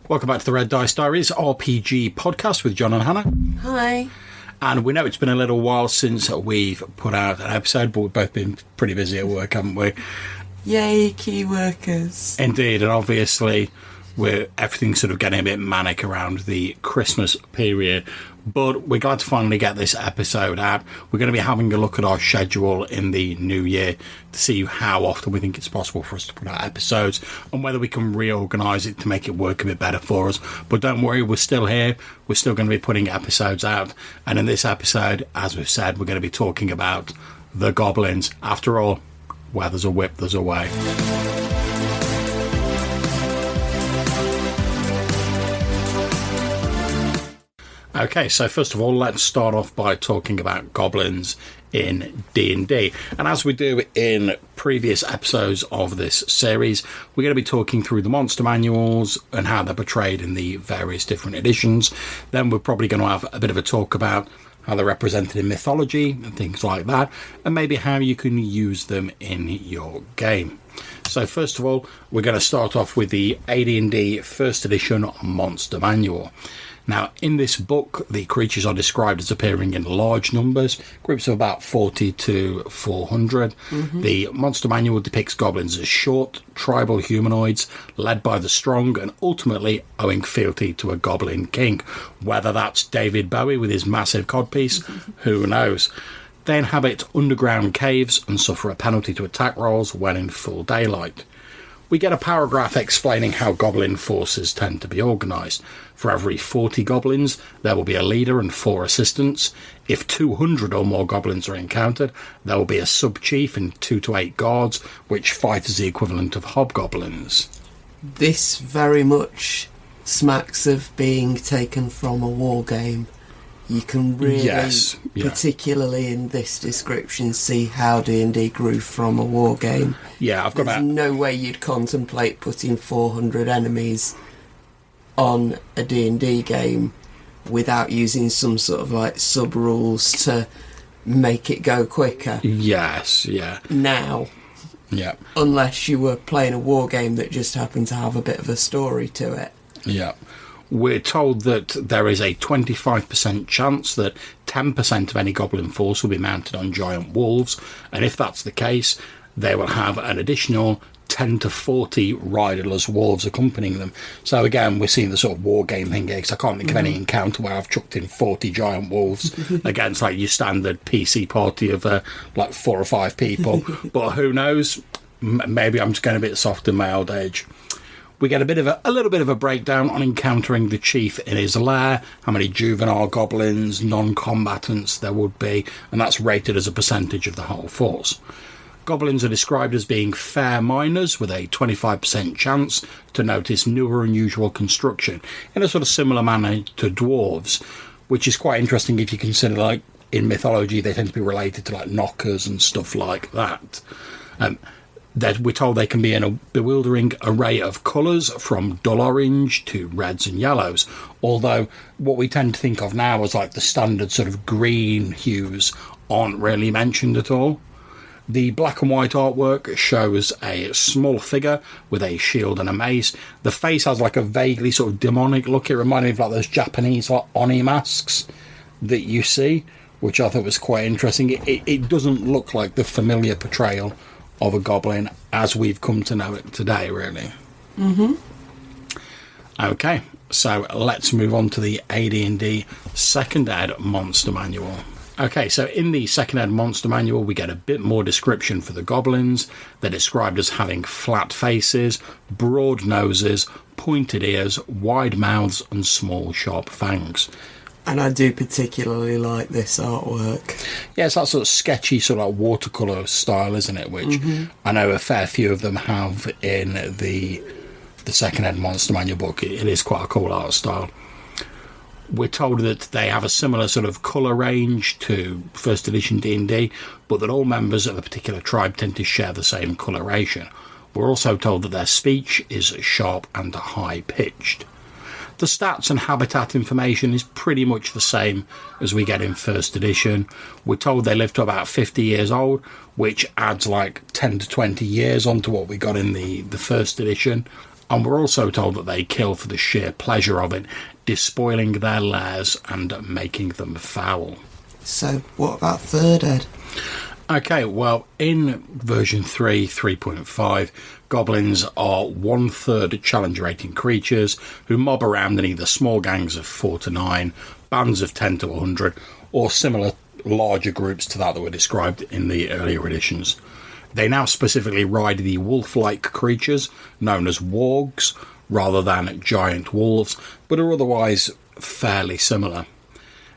Welcome back to the Red Dice Diaries RPG podcast with John and Hannah. Hi. And we know it's been a little while since we've put out an episode, but we've both been pretty busy at work, haven't we? Yay, key workers. Indeed, and obviously everything's sort of getting a bit manic around the Christmas period. But we're glad to finally get this episode out. We're going to be having a look at our schedule in the new year to see how often we think it's possible for us to put out episodes and whether we can reorganise it to make it work a bit better for us. But don't worry, we're still here. We're still going to be putting episodes out. And in this episode, as we've said, we're going to be talking about the Goblins. After all, where there's a whip, there's a way. Okay, so first of all, let's start off by talking about goblins in D&D. And as we do in previous episodes of this series, we're going to be talking through the monster manuals and how they're portrayed in the various different editions. Then we're probably going to have a bit of a talk about how they're represented in mythology and things like that, and maybe how you can use them in your game. So first of all, we're going to start off with the AD&D First Edition Monster Manual. Now, in this book, the creatures are described as appearing in large numbers, groups of about 40 to 400. The Monster Manual depicts goblins as short, tribal humanoids, led by the strong, and ultimately owing fealty to a goblin king. Whether that's David Bowie with his massive codpiece, who knows? They inhabit underground caves and suffer a penalty to attack rolls when in full daylight. We get a paragraph explaining how goblin forces tend to be organised. For every 40 goblins, there will be a leader and 4 assistants. If 200 or more goblins are encountered, there will be a sub-chief and 2 to 8 guards, which fight as the equivalent of hobgoblins. This very much smacks of being taken from a war game. You can really, particularly in this description, see how D&D grew from a war game. Yeah, I've got There's no way you'd contemplate putting 400 enemies on a D&D game without using some sort of like sub-rules to make it go quicker. Yes, yeah. Now. Yeah. Unless you were playing a war game that just happened to have a bit of a story to it. Yeah. We're told that there is a 25% chance that 10% of any goblin force will be mounted on giant wolves, and if that's the case, they will have an additional 10 to 40 riderless wolves accompanying them. So again, we're seeing the sort of war game thing here, because I can't think of any encounter where I've chucked in 40 giant wolves against like your standard PC party of like 4 or 5 people. But who knows? Maybe I'm just getting a bit soft in my old age. We get a little bit of a breakdown on encountering the chief in his lair, how many juvenile goblins, non-combatants there would be, and that's rated as a percentage of the whole force. Goblins are described as being fair miners with a 25% chance to notice newer unusual construction in a sort of similar manner to dwarves, which is quite interesting if you consider, like, in mythology they tend to be related to like knockers and stuff like that. That we're told they can be in a bewildering array of colours, from dull orange to reds and yellows, although what we tend to think of now as like the standard sort of green hues aren't really mentioned at all. The black and white artwork shows a small figure with a shield and a mace. The face has like a vaguely sort of demonic look. It reminded me of like those Japanese like Oni masks that you see, which I thought was quite interesting. It doesn't look like the familiar portrayal of a goblin as we've come to know it today, really. Okay, so let's move on to the AD&D Second Ed Monster Manual. Okay, so in the Second Ed Monster Manual, we get a bit more description for the goblins. They're described as having flat faces, broad noses, pointed ears, wide mouths, and small, sharp fangs. And I do particularly like this artwork. Yeah, it's that sort of sketchy sort of like watercolour style, isn't it? Which I know a fair few of them have in the Second Ed Monster Manual book. It is quite a cool art style. We're told that they have a similar sort of colour range to First Edition D&D, but that all members of a particular tribe tend to share the same coloration. We're also told that their speech is sharp and high-pitched. The stats and habitat information is pretty much the same as we get in First Edition. We're told they live to about 50 years old, which adds like 10 to 20 years onto what we got in the First Edition. And we're also told that they kill for the sheer pleasure of it, despoiling their lairs and making them foul. So, what about third ed? Okay, well, in version 3.5, goblins are 1/3 challenger rating creatures who mob around in either small gangs of 4 to 9, bands of 10 to 100, or similar larger groups to that were described in the earlier editions. They now specifically ride the wolf-like creatures known as wargs rather than giant wolves, but are otherwise fairly similar.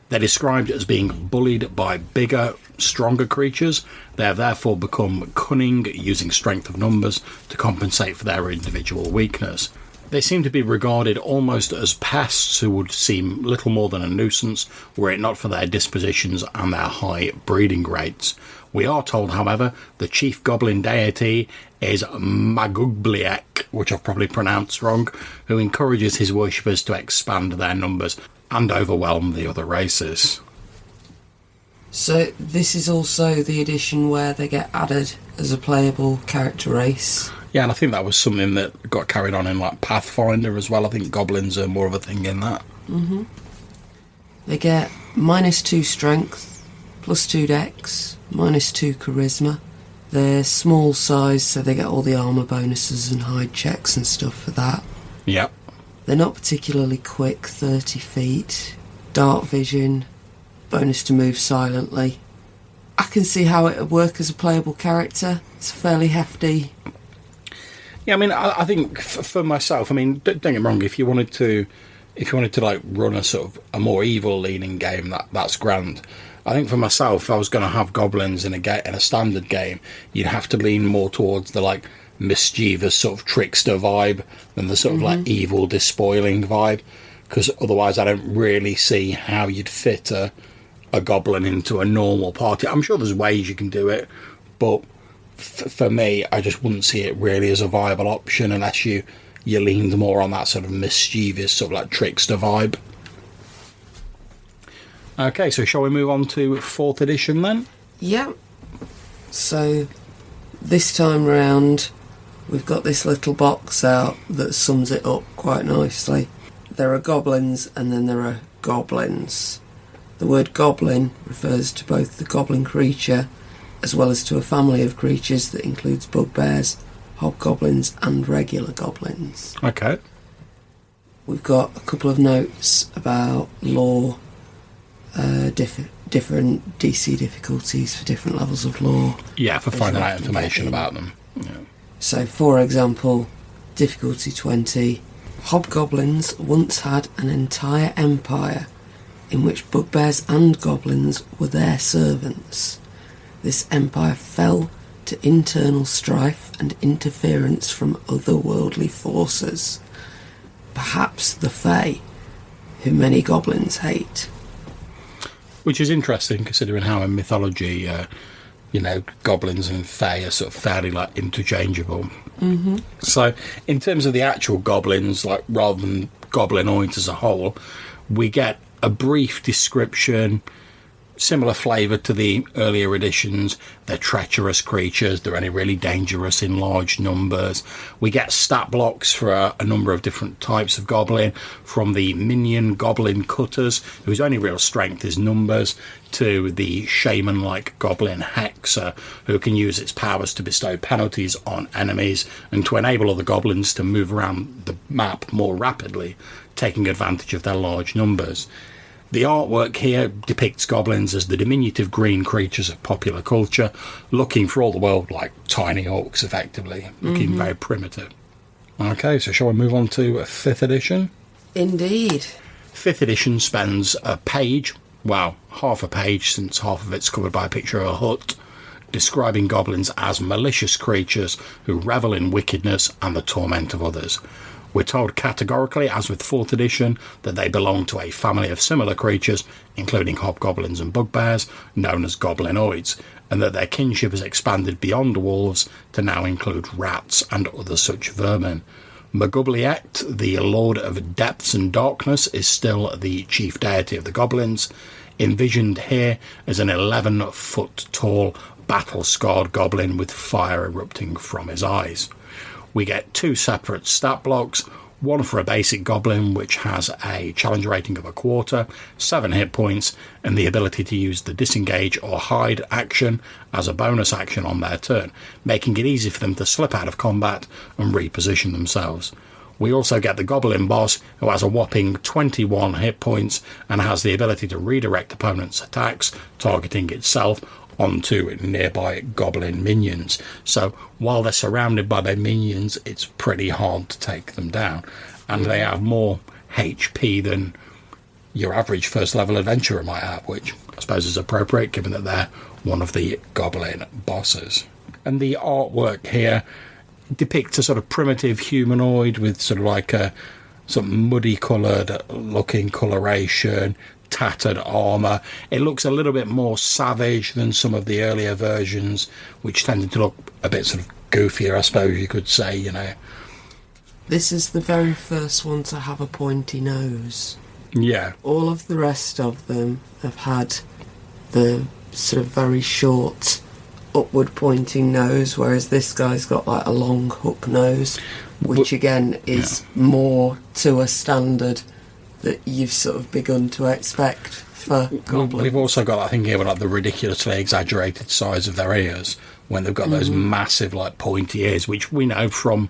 They're described as being bullied by bigger, stronger creatures. They have therefore become cunning, using strength of numbers to compensate for their individual weakness. They seem to be regarded almost as pests who would seem little more than a nuisance were it not for their dispositions and their high breeding rates. We are told, however, the chief goblin deity is Magubliek, which I've probably pronounced wrong, who encourages his worshippers to expand their numbers and overwhelm the other races. So this is also the edition where they get added as a playable character race. Yeah, and I think that was something that got carried on in like Pathfinder as well. I think goblins are more of a thing in that. Mm-hmm. They get -2 strength, +2 dex, -2 charisma. They're small size, so they get all the armour bonuses and hide checks and stuff for that. Yep. They're not particularly quick, 30 feet. Dark vision, bonus to move silently. I can see how it would work as a playable character. It's fairly hefty. Yeah, I mean, I think for myself, I mean, don't get me wrong. If you wanted to like run a sort of a more evil-leaning game, that's grand. I think for myself, if I was going to have goblins in a standard game, you'd have to lean more towards the like mischievous sort of trickster vibe than the sort of like evil despoiling vibe, because otherwise I don't really see how you'd fit a goblin into a normal party. I'm sure there's ways you can do it, but for me, I just wouldn't see it really as a viable option unless you leaned more on that sort of mischievous sort of like trickster vibe. Okay, so shall we move on to 4th edition then? Yeah. So this time round, we've got this little box out that sums it up quite nicely. There are goblins and then there are goblins. The word goblin refers to both the goblin creature as well as to a family of creatures that includes bugbears, hobgoblins and regular goblins. Okay. We've got a couple of notes about lore, different DC difficulties for different levels of lore. Yeah, for finding out information about them. Yeah. So, for example, difficulty 20, hobgoblins once had an entire empire in which bugbears and goblins were their servants. This empire fell to internal strife and interference from otherworldly forces. Perhaps the Fae, who many goblins hate. Which is interesting, considering how in mythology, goblins and Fae are sort of fairly like interchangeable. Mm-hmm. So, in terms of the actual goblins, like rather than goblinoids as a whole, we get a brief description, similar flavour to the earlier editions. They're treacherous creatures. They're only really dangerous in large numbers. We get stat blocks for a number of different types of goblin, from the minion goblin cutters, whose only real strength is numbers, to the shaman-like goblin hexer, who can use its powers to bestow penalties on enemies and to enable other goblins to move around the map more rapidly, taking advantage of their large numbers. The artwork here depicts goblins as the diminutive green creatures of popular culture, looking for all the world like tiny orcs, effectively, looking very primitive. Okay, so shall we move on to 5th edition? Indeed. 5th edition spends a page, half a page, since half of it's covered by a picture of a hut, describing goblins as malicious creatures who revel in wickedness and the torment of others. We're told categorically, as with 4th edition, that they belong to a family of similar creatures, including hobgoblins and bugbears, known as goblinoids, and that their kinship has expanded beyond wolves to now include rats and other such vermin. Magubliet, the Lord of Depths and Darkness, is still the chief deity of the goblins, envisioned here as an 11-foot tall, battle-scarred goblin with fire erupting from his eyes. we get 2 separate stat blocks. One for a basic goblin, which has a challenge rating of a quarter, 7 hit points, and the ability to use the disengage or hide action as a bonus action on their turn, making it easy for them to slip out of combat and reposition themselves. We also get the goblin boss, who has a whopping 21 hit points and has the ability to redirect opponents' attacks, targeting itself onto nearby goblin minions. So while they're surrounded by their minions, it's pretty hard to take them down, and they have more HP than your average first level adventurer might have, which I suppose is appropriate given that they're one of the goblin bosses. And the artwork here depicts a sort of primitive humanoid with sort of like a sort of muddy coloured looking coloration, tattered armour. It looks a little bit more savage than some of the earlier versions, which tended to look a bit sort of goofier, I suppose you could say, you know. This is the very first one to have a pointy nose. Yeah. All of the rest of them have had the sort of very short upward pointing nose, whereas this guy's got like a long hook nose, which again is more to a standard that you've sort of begun to expect for goblins. We've also got that thing here with like the ridiculously exaggerated size of their ears when they've got those massive like pointy ears, which we know from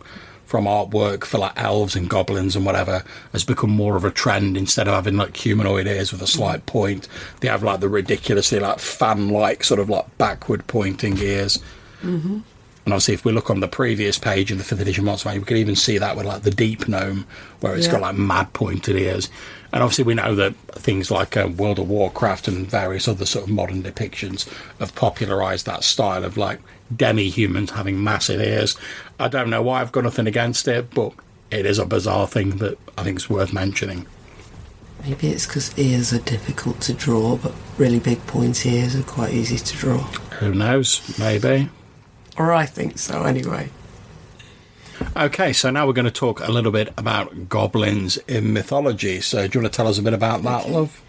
artwork for like elves and goblins and whatever has become more of a trend. Instead of having like humanoid ears with a slight point, they have like the ridiculously like fan-like sort of like backward pointing ears. And obviously, if we look on the previous page of the 5th edition Monster Manual, we can even see that with like the Deep Gnome, where it's got like mad pointed ears. And obviously, we know that things like World of Warcraft and various other sort of modern depictions have popularised that style of like demi-humans having massive ears. I don't know why I've got nothing against it, but it is a bizarre thing that I think is worth mentioning. Maybe it's because ears are difficult to draw, but really big pointy ears are quite easy to draw. Who knows? Maybe. Or I think so, anyway. Okay, so now we're going to talk a little bit about goblins in mythology. So do you want to tell us a bit about that, love?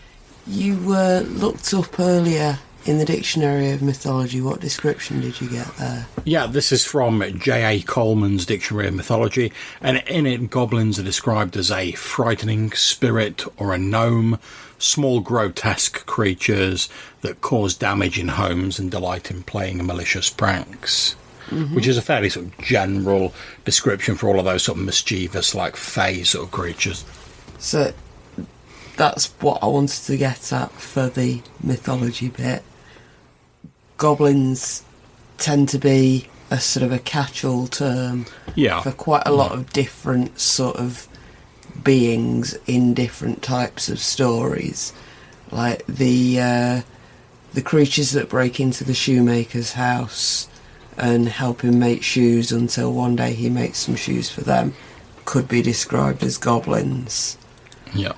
You looked up earlier in the Dictionary of Mythology. What description did you get there? Yeah, this is from J.A. Coleman's Dictionary of Mythology, and in it, goblins are described as a frightening spirit or a gnome, small grotesque creatures that cause damage in homes and delight in playing malicious pranks. Which is a fairly sort of general description for all of those sort of mischievous, like fey sort of creatures. So that's what I wanted to get at for the mythology bit. Goblins tend to be a sort of a catch-all term for quite a lot of different sort of beings in different types of stories. Like the creatures that break into the shoemaker's house and help him make shoes until one day he makes some shoes for them could be described as goblins. Yeah.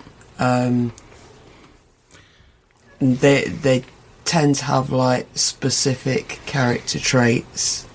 They tend to have like specific character traits.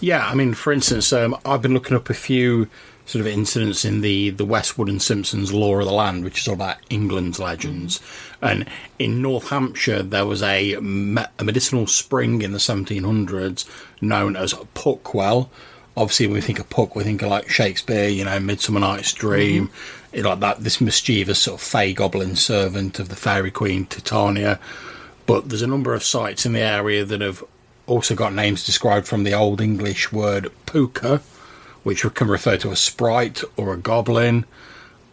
Yeah, I mean, for instance, I've been looking up a few sort of incidents in the Westwood and Simpsons Lore of the Land, which is all about England's legends. And in North Hampshire, there was a medicinal spring in the 1700s known as Puckwell. Obviously, when we think of Puck, we think of like Shakespeare, you know, Midsummer Night's Dream, like that, this mischievous sort of fey goblin servant of the fairy queen Titania. But there's a number of sites in the area that have also got names described from the Old English word puka, which can refer to a sprite or a goblin.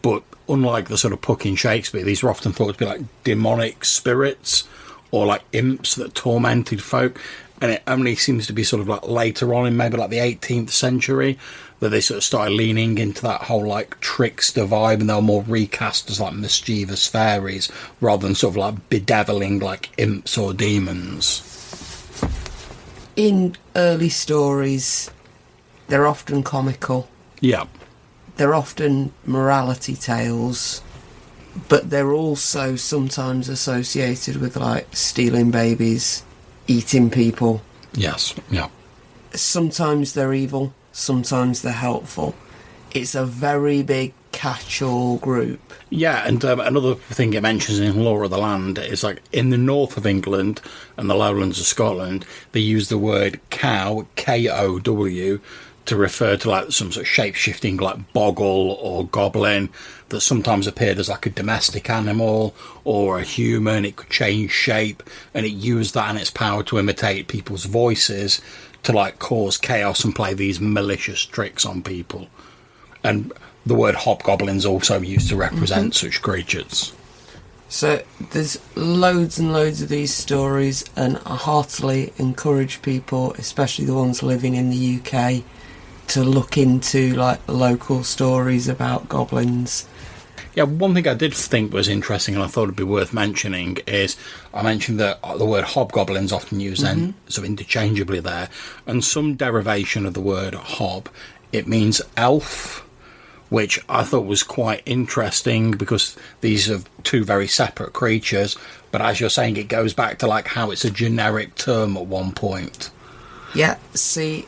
But unlike the sort of Puck in Shakespeare, these are often thought to be like demonic spirits or like imps that tormented folk. And it only seems to be sort of like later on in maybe like the 18th century that they sort of started leaning into that whole like trickster vibe, and they were more recast as like mischievous fairies rather than sort of like bedeviling like imps or demons. In early stories, they're often comical. Yeah. They're often morality tales, but they're also sometimes associated with like stealing babies, eating people. Yes, yeah. Sometimes they're evil, sometimes they're helpful. It's a very big catch-all group. Yeah, and another thing it mentions in Lore of the Land is like in the north of England and the lowlands of Scotland, they use the word cow, K-O-W, to refer to like some sort of shape-shifting like boggle or goblin that sometimes appeared as like a domestic animal or a human. It could change shape, and it used that and its power to imitate people's voices to like cause chaos and play these malicious tricks on people. And the word hobgoblins also used to represent such creatures. So there's loads and loads of these stories, and I heartily encourage people, especially the ones living in the UK, to look into like local stories about goblins. Yeah, one thing I did think was interesting and I thought it'd be worth mentioning is I mentioned that the word hobgoblin's often used then sort of interchangeably there, and some derivation of the word hob, it means elf, which I thought was quite interesting because these are two very separate creatures, but as you're saying, it goes back to like how it's a generic term at one point. Yeah, see,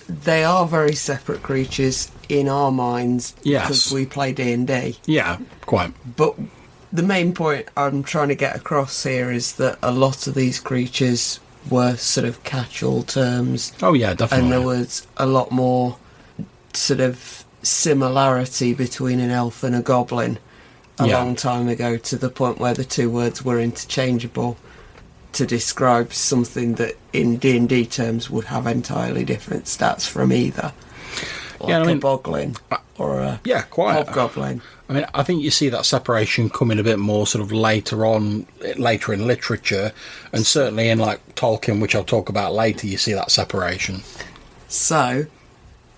they are very separate creatures in our minds because we play D&D. Yeah, quite. But the main point I'm trying to get across here is that a lot of these creatures were sort of catch-all terms. Oh yeah, definitely. And there was a lot more sort of similarity between an elf and a goblin a long time ago, to the point where the two words were interchangeable to describe something that in D&D terms would have entirely different stats from either. Like a boglin or a hobgoblin. I mean, I think you see that separation coming a bit more sort of later in literature, and certainly in like Tolkien, which I'll talk about later, you see that separation. So,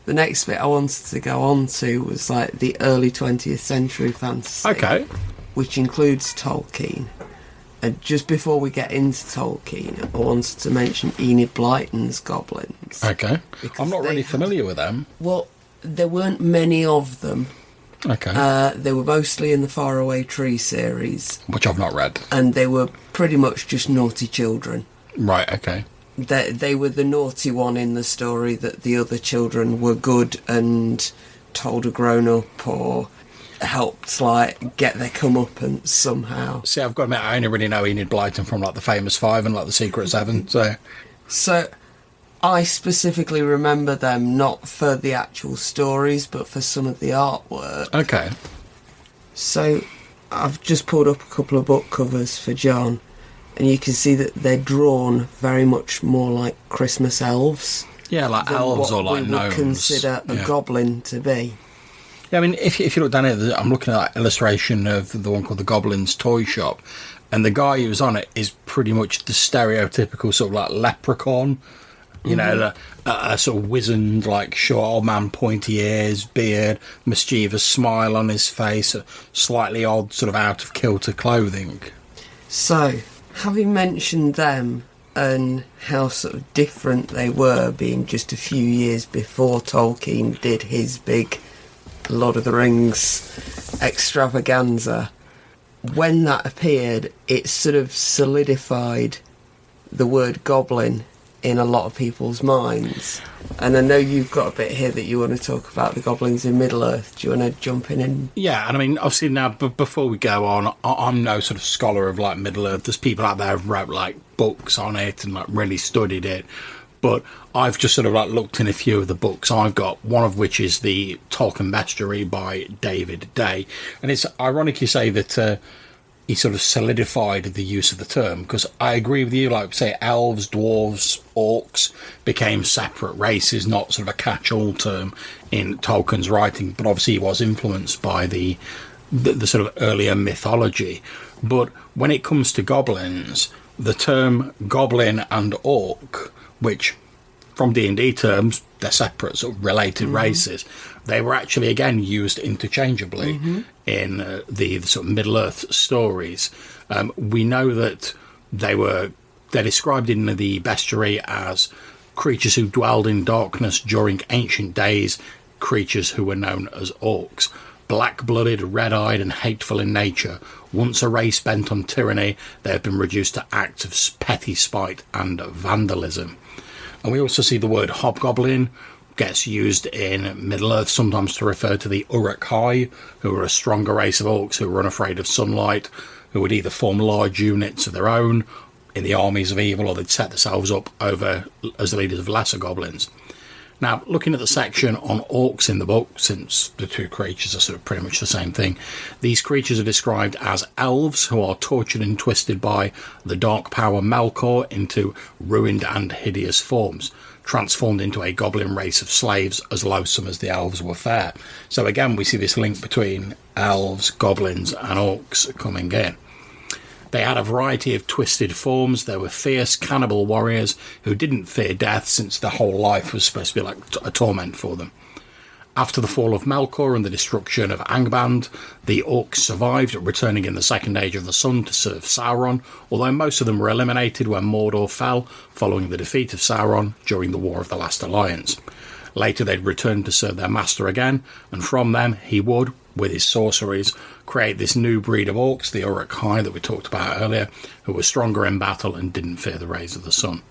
the next bit I wanted to go on to was like the early 20th century fantasy. Okay. Which includes Tolkien. And just before we get into Tolkien, I wanted to mention Enid Blyton's Goblins. Okay. I'm not really familiar with them. Well, there weren't many of them. Okay. They were mostly in the Faraway Tree series. Which I've not read. And they were pretty much just naughty children. Right, okay. They were the naughty one in the story that the other children were good and told a grown-up or helped like get their comeuppance somehow. See, I've got to admit, I only really know Enid Blyton from like the Famous Five and like the Secret Seven. So I specifically remember them not for the actual stories, but for some of the artwork. Okay. So I've just pulled up a couple of book covers for John, and you can see that they're drawn very much more like Christmas elves. Yeah, like elves or like gnomes. What we would consider a goblin to be. Yeah, I mean, if you look down here, I'm looking at that illustration of the one called the Goblins Toy Shop, and the guy who's on it is pretty much the stereotypical sort of like leprechaun. You know, a sort of wizened, like short old man, pointy ears, beard, mischievous smile on his face, a slightly odd sort of out of kilter clothing. So, having mentioned them and how sort of different they were, being just a few years before Tolkien did his big Lord of the Rings extravaganza, when that appeared, it sort of solidified the word goblin in a lot of people's minds. And I know you've got a bit here that you want to talk about the goblins in Middle-earth. Do you want to jump in? And yeah, and I mean, obviously now, before we go on, I'm no sort of scholar of like Middle-earth. There's people out there who wrote like books on it and like really studied it. But I've just sort of like looked in a few of the books I've got, one of which is the Tolkien Bestiary by David Day. And it's ironic you say that he sort of solidified the use of the term, because I agree with you, like say elves, dwarves, orcs became separate races, not sort of a catch-all term in Tolkien's writing, but obviously he was influenced by the sort of earlier mythology. But when it comes to goblins, the term goblin and orc, which from D&D terms, they're separate, sort of related races, they were actually, again, used interchangeably in the sort of Middle-earth stories. We know that they're described in the bestiary as creatures who dwelled in darkness during ancient days, creatures who were known as orcs. Black-blooded, red-eyed and hateful in nature, once a race bent on tyranny, they have been reduced to acts of petty spite and vandalism. And we also see the word hobgoblin gets used in Middle-earth sometimes to refer to the Uruk-hai, who were a stronger race of orcs who were unafraid of sunlight, who would either form large units of their own in the armies of evil, or they'd set themselves up over as the leaders of lesser goblins. Now, looking at the section on orcs in the book, since the two creatures are sort of pretty much the same thing, these creatures are described as elves who are tortured and twisted by the dark power Melkor into ruined and hideous forms, transformed into a goblin race of slaves as loathsome as the elves were fair. So again, we see this link between elves, goblins and orcs coming in. They had a variety of twisted forms. They were fierce cannibal warriors who didn't fear death, since their whole life was supposed to be like a torment for them. After the fall of Melkor and the destruction of Angband, the orcs survived, returning in the Second Age of the Sun to serve Sauron, although most of them were eliminated when Mordor fell following the defeat of Sauron during the War of the Last Alliance. Later they'd return to serve their master again, and from them he would, with his sorceries, create this new breed of orcs, the Uruk-hai that we talked about earlier, who were stronger in battle and didn't fear the rays of the sun.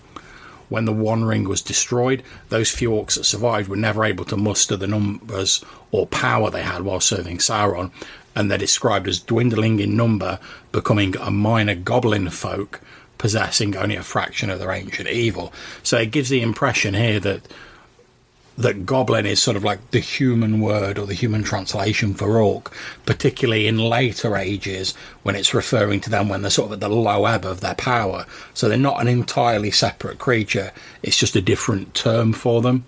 When the One Ring was destroyed, those few orcs that survived were never able to muster the numbers or power they had while serving Sauron, and they're described as dwindling in number, becoming a minor goblin folk, possessing only a fraction of their ancient evil. So it gives the impression here that goblin is sort of like the human word or the human translation for orc, particularly in later ages when it's referring to them when they're sort of at the low ebb of their power. So they're not an entirely separate creature, it's just a different term for them,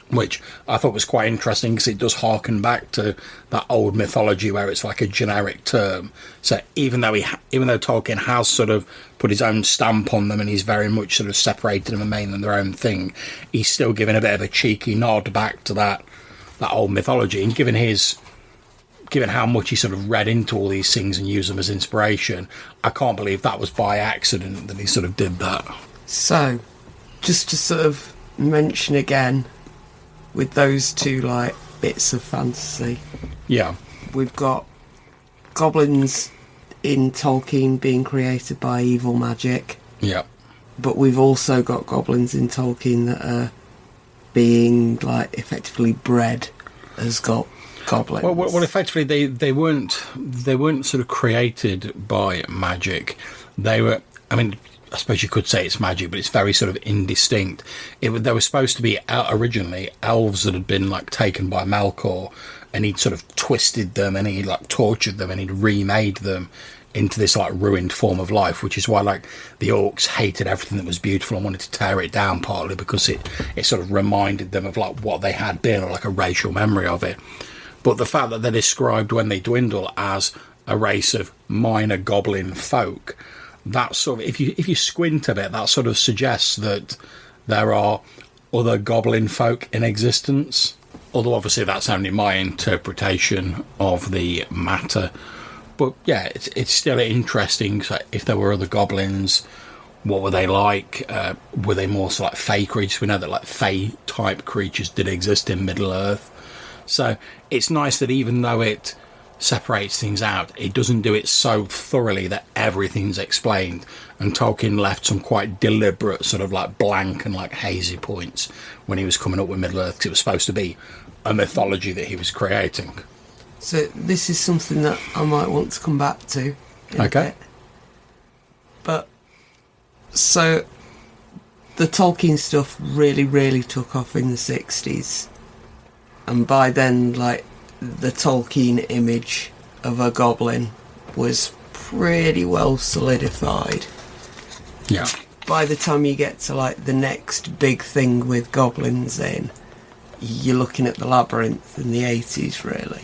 which I thought was quite interesting because it does harken back to that old mythology where it's like a generic term. So even though Tolkien has sort of put his own stamp on them and he's very much sort of separated them and made them their own thing, he's still giving a bit of a cheeky nod back to that old mythology, and given how much he sort of read into all these things and used them as inspiration, I can't believe that was by accident that he sort of did that. So, just to sort of mention again, with those two like bits of fantasy, we've got goblins in Tolkien being created by evil magic, but we've also got goblins in Tolkien that are being like effectively bred as goblins. Well, effectively they weren't sort of created by magic. They were, I mean, I suppose you could say it's magic, but it's very sort of indistinct. They were supposed to be originally elves that had been like taken by Melkor, and he'd sort of twisted them and he'd like tortured them and he'd remade them into this like ruined form of life, which is why like the orcs hated everything that was beautiful and wanted to tear it down, partly because it sort of reminded them of like what they had been, or like a racial memory of it. But the fact that they're described when they dwindle as a race of minor goblin folk, that sort of, if you squint a bit, that sort of suggests that there are other goblin folk in existence. Although obviously that's only my interpretation of the matter. But yeah, it's still interesting. So if there were other goblins, what were they like? Were they more sort of like fey creatures? We know that like fey type creatures did exist in Middle Earth. So it's nice that even though it separates things out, it doesn't do it so thoroughly that everything's explained, and Tolkien left some quite deliberate sort of like blank and like hazy points when he was coming up with Middle Earth, because it was supposed to be a mythology that he was creating. So this is something that I might want to come back to in a bit. But so the Tolkien stuff really took off in the 60s, and by then like the Tolkien image of a goblin was pretty well solidified. Yeah. By the time you get to like the next big thing with goblins in, you're looking at the Labyrinth in the 80s, really.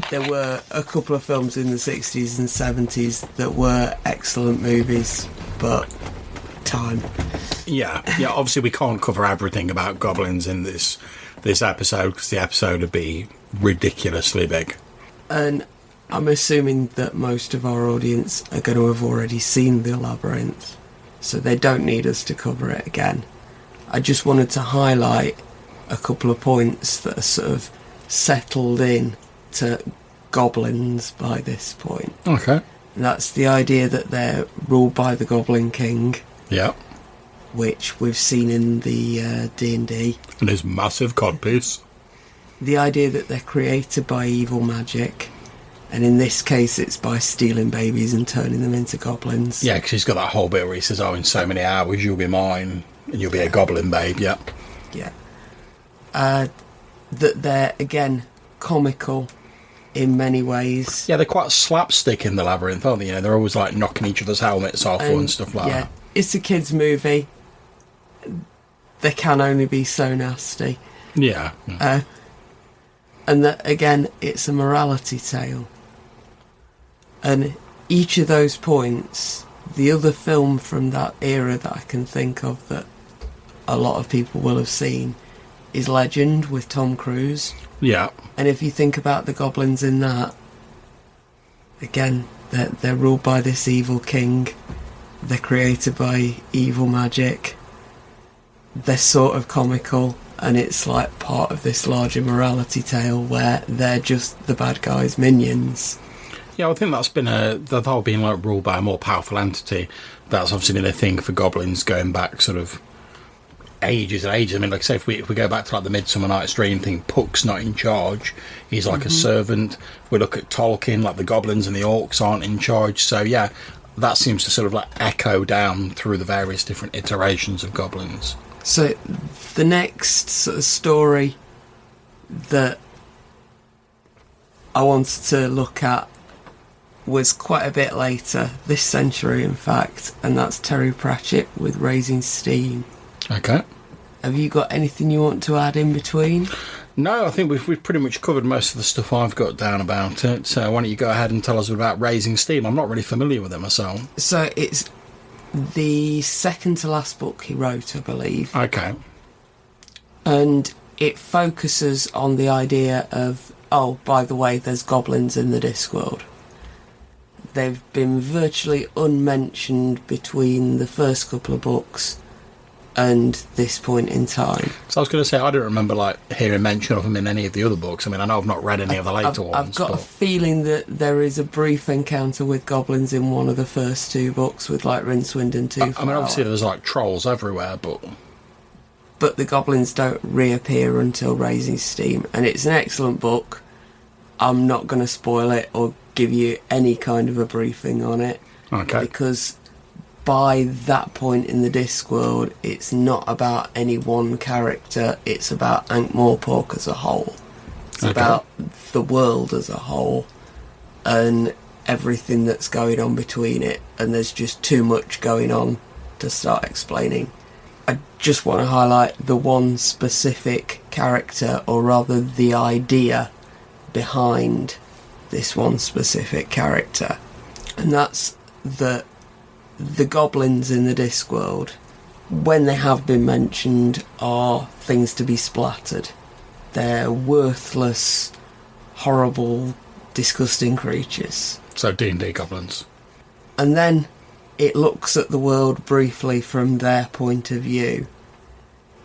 There were a couple of films in the 60s and 70s that were excellent movies, but time. Yeah, obviously we can't cover everything about goblins in this episode, because the episode would be ridiculously big. And I'm assuming that most of our audience are going to have already seen the Labyrinth, so they don't need us to cover it again. I just wanted to highlight a couple of points that are sort of settled in to goblins by this point. Okay. And that's the idea that they're ruled by the Goblin King. Yeah. Which we've seen in the D&D. And his massive codpiece. The idea that they're created by evil magic. And in this case, it's by stealing babies and turning them into goblins. Yeah, because he's got that whole bit where he says, "Oh, in so many hours you'll be mine, and you'll be a goblin babe." Yeah. Yeah. That they're, again, comical in many ways. Yeah, they're quite slapstick in the labyrinth, aren't they? You know, they're always like knocking each other's helmets off and stuff like that. It's a kids' movie. They can only be so nasty. Yeah. And that, again, it's a morality tale. And each of those points, the other film from that era that I can think of that a lot of people will have seen is Legend with Tom Cruise. Yeah. And if you think about the goblins in that, again, they're ruled by this evil king. They're created by evil magic. They're sort of comical, and it's like part of this larger morality tale where they're just the bad guys' minions. Yeah, I think that's been the whole being like ruled by a more powerful entity. That's obviously been a thing for goblins going back sort of ages and ages. I mean, like, say if we go back to like the Midsummer Night's Dream thing, Puck's not in charge. He's like a servant. We look at Tolkien, like the goblins and the orcs aren't in charge. So yeah, that seems to sort of like echo down through the various different iterations of goblins. So the next sort of story that I wanted to look at was quite a bit later, this century in fact, and that's Terry Pratchett with Raising Steam. Okay. Have you got anything you want to add in between? No, I think we've pretty much covered most of the stuff I've got down about it. So why don't you go ahead and tell us about Raising Steam? I'm not really familiar with it myself. So it's the second to last book he wrote, I believe. Okay. And it focuses on the idea of, oh, by the way, there's goblins in the Discworld. They've been virtually unmentioned between the first couple of books and this point in time. So I was going to say, I don't remember like hearing mention of them in any of the other books. I mean, I know I've not read any of the later ones. I've got a feeling that there is a brief encounter with goblins in one of the first two books with like Rincewind and Twoflower. I mean, obviously there's like trolls everywhere, but the goblins don't reappear until Raising Steam, and it's an excellent book. I'm not going to spoil it or give you any kind of a briefing on it. Okay. Because by that point in the Discworld, it's not about any one character, it's about Ankh-Morpork as a whole. It's about the world as a whole and everything that's going on between it, and there's just too much going on to start explaining. I just want to highlight the one specific character, or rather the idea behind this one specific character, and that's that the goblins in the Discworld, when they have been mentioned, are things to be splattered. They're worthless, horrible, disgusting creatures. So D&D goblins. And then it looks at the world briefly from their point of view.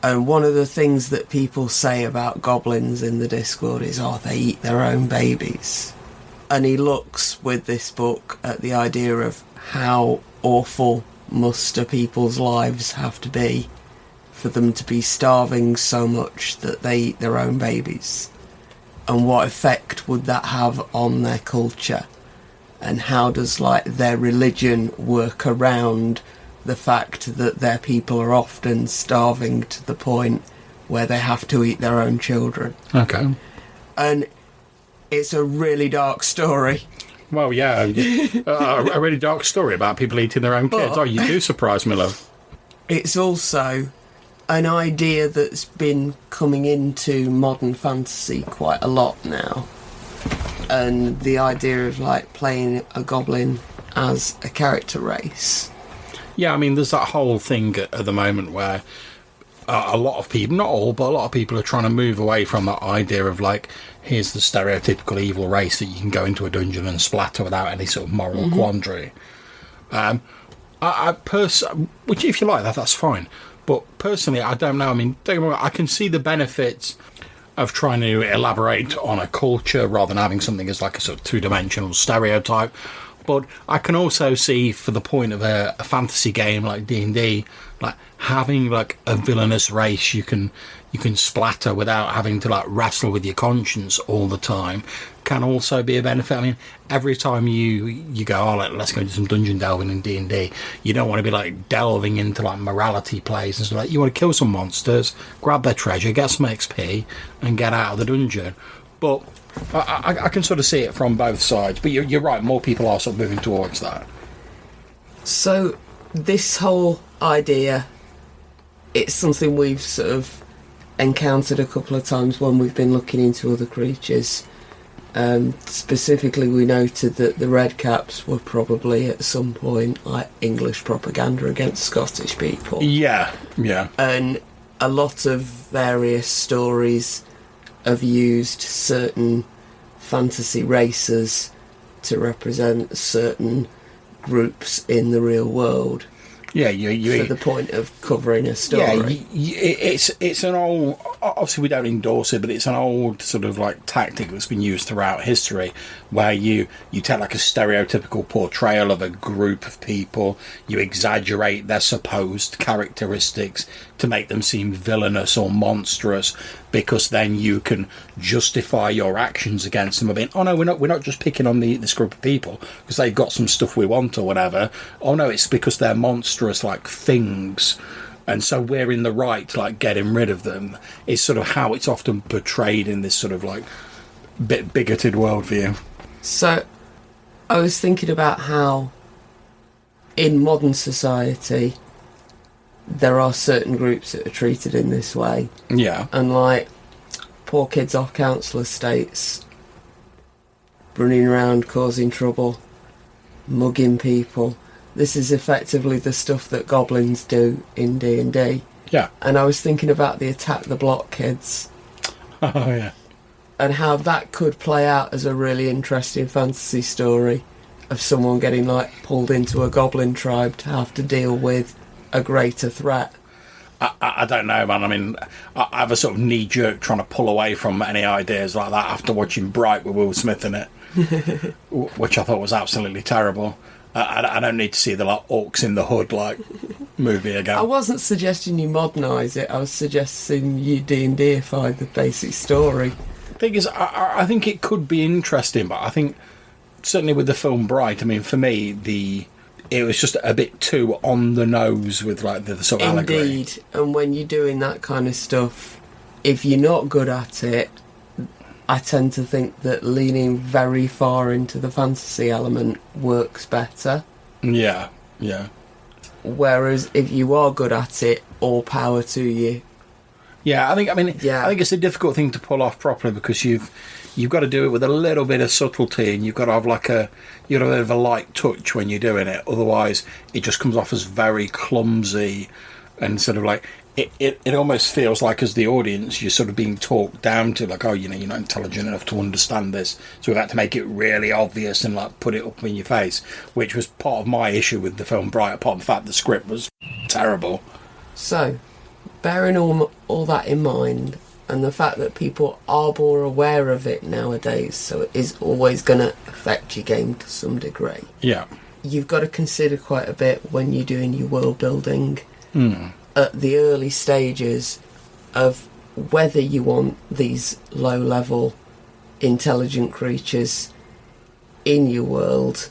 And one of the things that people say about goblins in the Discworld is, oh, they eat their own babies. And he looks with this book at the idea of how awful must a people's lives have to be for them to be starving so much that they eat their own babies. And what effect would that have on their culture? And how does like their religion work around the fact that their people are often starving to the point where they have to eat their own children? Okay. And it's a really dark story. Well, yeah, a really dark story about people eating their own kids. Oh, you do surprise me, love. It's also an idea that's been coming into modern fantasy quite a lot now. And the idea of like playing a goblin as a character race. Yeah, I mean, there's that whole thing at the moment where a lot of people, not all, but a lot of people are trying to move away from that idea of like, here's the stereotypical evil race that you can go into a dungeon and splatter without any sort of moral quandary. Which, if you like that, that's fine. But personally, I don't know. I mean, don't get me wrong, I can see the benefits of trying to elaborate on a culture rather than having something as like a sort of two-dimensional stereotype. But I can also see, for the point of a fantasy game like D&D, like having like a villainous race you can splatter without having to like wrestle with your conscience all the time can also be a benefit. I mean, every time you go, oh, let's go do some dungeon delving in D&D, you don't want to be like delving into like morality plays and stuff like that. You want to kill some monsters, grab their treasure, get some XP, and get out of the dungeon. But I can sort of see it from both sides. But you're right, more people are sort of moving towards that. So this whole idea, it's something we've sort of encountered a couple of times when we've been looking into other creatures. Specifically, we noted that the Red Caps were probably at some point like English propaganda against Scottish people. Yeah. And a lot of various stories have used certain fantasy races to represent certain groups in the real world. Yeah, for the point of covering a story. Yeah, it's an old. Obviously, we don't endorse it, but it's an old sort of like tactic that's been used throughout history, where you take like a stereotypical portrayal of a group of people, you exaggerate their supposed characteristics to make them seem villainous or monstrous, because then you can justify your actions against them. Of being, oh no, we're not just picking on this group of people because they've got some stuff we want or whatever. Oh no, it's because they're monstrous like things, and so we're in the right to like getting rid of them. Is sort of how it's often portrayed in this sort of like bit bigoted worldview. So I was thinking about how in modern society there are certain groups that are treated in this way. Yeah. And like poor kids off council estates, running around causing trouble, mugging people. This is effectively the stuff that goblins do in D&D. Yeah. And I was thinking about the Attack the Block kids. Oh, yeah. And how that could play out as a really interesting fantasy story of someone getting like pulled into a goblin tribe to have to deal with a greater threat. I don't know, man. I mean, I have a sort of knee-jerk trying to pull away from any ideas like that after watching Bright with Will Smith in it, which I thought was absolutely terrible. I don't need to see the like orcs in the hood like movie again. I wasn't suggesting you modernise it. I was suggesting you D&Dify the basic story. Thing is, I think it could be interesting, but I think certainly with the film Bright, I mean, for me, it was just a bit too on the nose with like the sort of allegory. Indeed, and when you're doing that kind of stuff, if you're not good at it, I tend to think that leaning very far into the fantasy element works better. Yeah. Whereas if you are good at it, all power to you. Yeah, I think it's a difficult thing to pull off properly, because you've got to do it with a little bit of subtlety, and you've got to have like a bit of a light touch when you're doing it. Otherwise, it just comes off as very clumsy, and sort of like it almost feels like, as the audience, you're sort of being talked down to, like, oh, you're not intelligent enough to understand this, so we've had to make it really obvious and like put it up in your face, which was part of my issue with the film Bright, apart from the fact the script was terrible. So, bearing all that in mind, and the fact that people are more aware of it nowadays, so it is always going to affect your game to some degree. Yeah. You've got to consider quite a bit when you're doing your world building at the early stages of whether you want these low-level intelligent creatures in your world,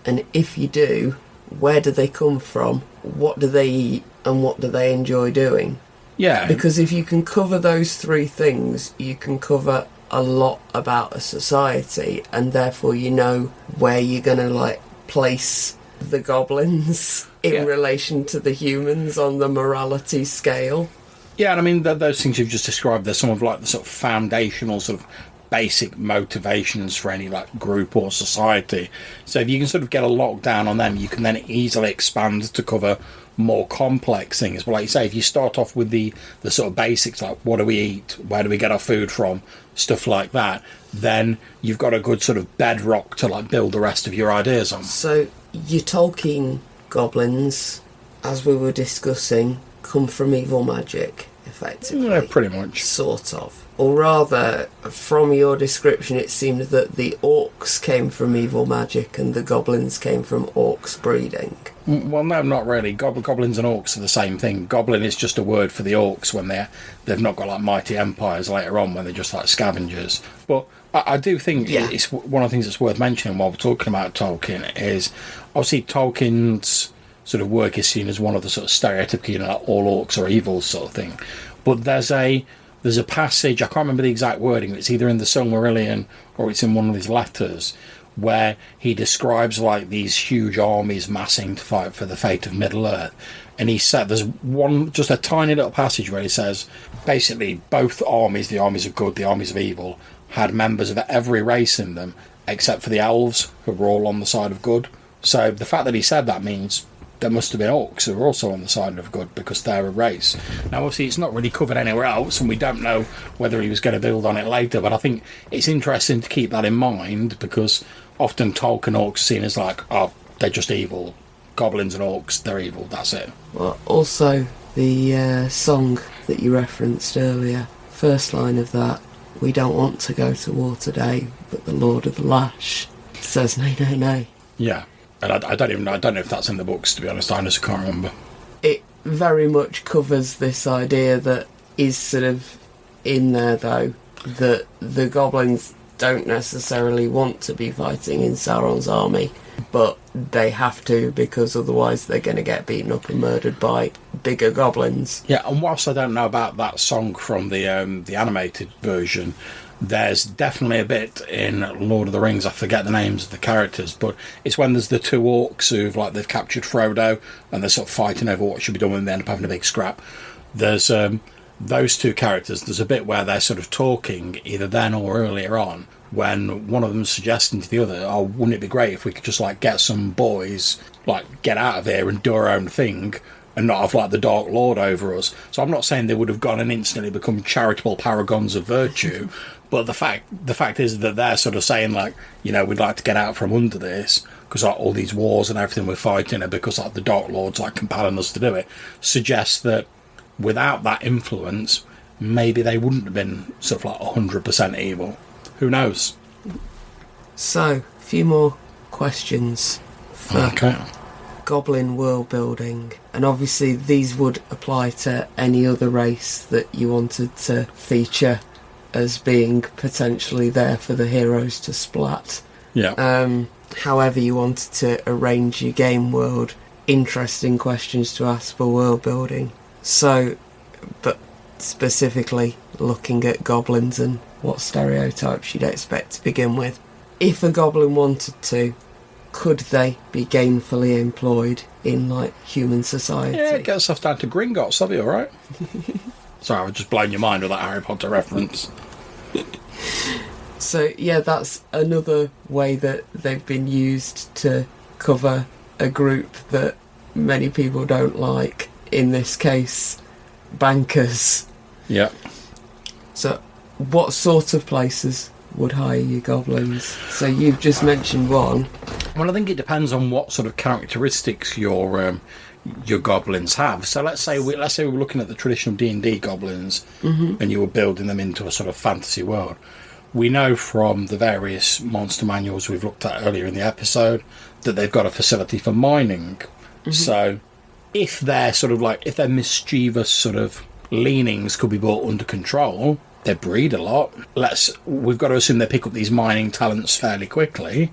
and if you do, where do they come from, what do they eat, and what do they enjoy doing? Yeah. Because if you can cover those three things, you can cover a lot about a society, and therefore you know where you're going to like place the goblins in relation to the humans on the morality scale. Yeah, and I mean, those things you've just described, they're some of like the sort of foundational sort of basic motivations for any like group or society. So if you can sort of get a lockdown on them, you can then easily expand to cover more complex things. But like you say, if you start off with the sort of basics, like what do we eat, where do we get our food from, stuff like that, then you've got a good sort of bedrock to like build the rest of your ideas on. So your Tolkien goblins, as we were discussing, come from evil magic. effectively. Yeah, pretty much. Sort of. Or rather, from your description, it seemed that the orcs came from evil magic and the goblins came from orcs breeding. Well, no, not really. Goblins and orcs are the same thing. Goblin is just a word for the orcs when they've not got like mighty empires later on, when they're just like scavengers. But I do think it's one of the things that's worth mentioning while we're talking about Tolkien is obviously Tolkien's sort of work is seen as one of the sort of stereotypical, all orcs are evil sort of thing. But there's a passage, I can't remember the exact wording, it's either in the Silmarillion or it's in one of his letters, where he describes like these huge armies massing to fight for the fate of Middle-earth. And he said there's just a tiny little passage where he says basically both armies, the armies of good, the armies of evil, had members of every race in them except for the elves, who were all on the side of good. So the fact that he said that means there must have been orcs who were also on the side of good, because they're a race. Now, obviously, it's not really covered anywhere else, and we don't know whether he was going to build on it later, but I think it's interesting to keep that in mind, because often Tolkien orcs are seen as like, oh, they're just evil. Goblins and orcs, they're evil, that's it. Well, also, the song that you referenced earlier, first line of that, we don't want to go to war today, but the Lord of the Lash says nay, nay, nay. Yeah. And I don't know if that's in the books, to be honest. I just can't remember. It very much covers this idea that is sort of in there, though, that the goblins don't necessarily want to be fighting in Sauron's army, but they have to, because otherwise they're going to get beaten up and murdered by bigger goblins. Yeah, and whilst I don't know about that song from the animated version, there's definitely a bit in Lord of the Rings, I forget the names of the characters, but it's when there's the two orcs they've captured Frodo and they're sort of fighting over what should be done when they end up having a big scrap. There's those two characters, there's a bit where they're sort of talking, either then or earlier on, when one of them's suggesting to the other, oh, wouldn't it be great if we could just like get some boys, like get out of here and do our own thing, and not have like the Dark Lord over us. So I'm not saying they would have gone and instantly become charitable paragons of virtue, but the fact is that they're sort of saying like, you know, we'd like to get out from under this, because like, all these wars and everything we're fighting are because like the Dark Lord's like compelling us to do it, suggests that without that influence, maybe they wouldn't have been sort of like 100% evil. Who knows? So, a few more questions for Goblin world building, and obviously these would apply to any other race that you wanted to feature as being potentially there for the heroes to splat. Yeah. However you wanted to arrange your game world, interesting questions to ask for world building. So, but specifically looking at goblins and what stereotypes you'd expect to begin with. If a goblin wanted to, could they be gainfully employed in like human society? Yeah, get yourself down to Gringotts, that'll be alright. Sorry, I was just blowing your mind with that Harry Potter reference. So yeah, that's another way that they've been used to cover a group that many people don't like. In this case, bankers. Yeah. So what sort of places would hire you goblins? So you've just mentioned one. Well, I think it depends on what sort of characteristics your goblins have. So let's say we were looking at the traditional D&D goblins, and you were building them into a sort of fantasy world. We know from the various monster manuals we've looked at earlier in the episode that they've got a facility for mining. So if they're sort of like, if their mischievous sort of leanings could be brought under control, they breed a lot. We've got to assume they pick up these mining talents fairly quickly.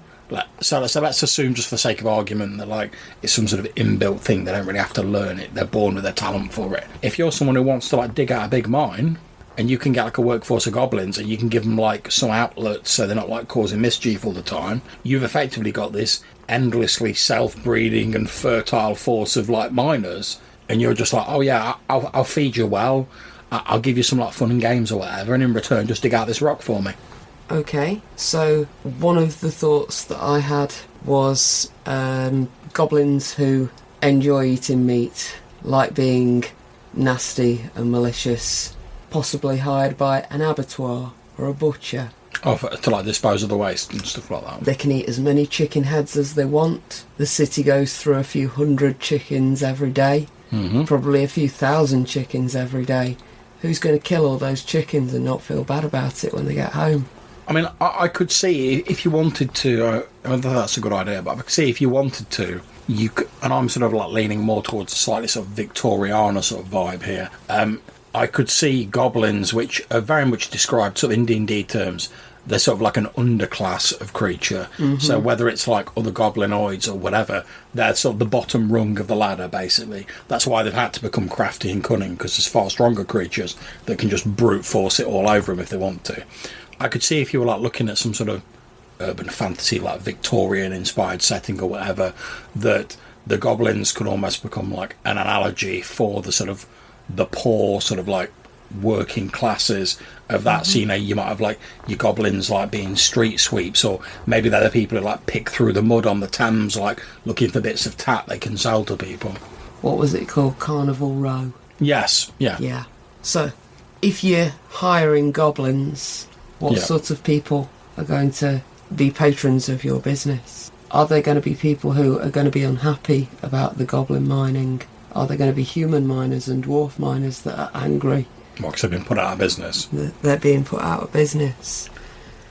So let's assume, just for the sake of argument, that like it's some sort of inbuilt thing. They don't really have to learn it. They're born with a talent for it. If you're someone who wants to like dig out a big mine, and you can get like a workforce of goblins, and you can give them like some outlets so they're not like causing mischief all the time, you've effectively got this endlessly self-breeding and fertile force of like miners, and you're just like, oh yeah, I'll feed you well, I'll give you some like fun and games or whatever, and in return just dig out this rock for me. Okay, so one of the thoughts that I had was goblins who enjoy eating meat, like being nasty and malicious, possibly hired by an abattoir or a butcher. Oh, to like dispose of the waste and stuff like that. They can eat as many chicken heads as they want. The city goes through a few hundred chickens every day, probably a few thousand chickens every day. who's going to kill all those chickens and not feel bad about it when they get home? I mean, I could see if you wanted to. I don't think that's a good idea, but I could see if you wanted to. You could, and I'm sort of like leaning more towards a slightly sort of Victoriana sort of vibe here. I could see goblins, which are very much described sort of in D&D terms. They're sort of like an underclass of creature. Mm-hmm. So whether it's like other goblinoids or whatever, they're sort of the bottom rung of the ladder, basically. That's why they've had to become crafty and cunning, because there's far stronger creatures that can just brute force it all over them if they want to. I could see if you were like looking at some sort of urban fantasy, like Victorian inspired setting or whatever, that the goblins could almost become like an analogy for the sort of the poor sort of like working classes of that. So, you know, you might have like your goblins like being street sweeps, or maybe they're the people who like pick through the mud on the Thames, like looking for bits of tat they can sell to people. What was it called? Carnival Row? Yes, yeah. Yeah. So, if you're hiring goblins, what sort of people are going to be patrons of your business? Are there going to be people who are going to be unhappy about the goblin mining? Are there going to be human miners and dwarf miners that are angry? Well, because they've been put out of business. They're being put out of business.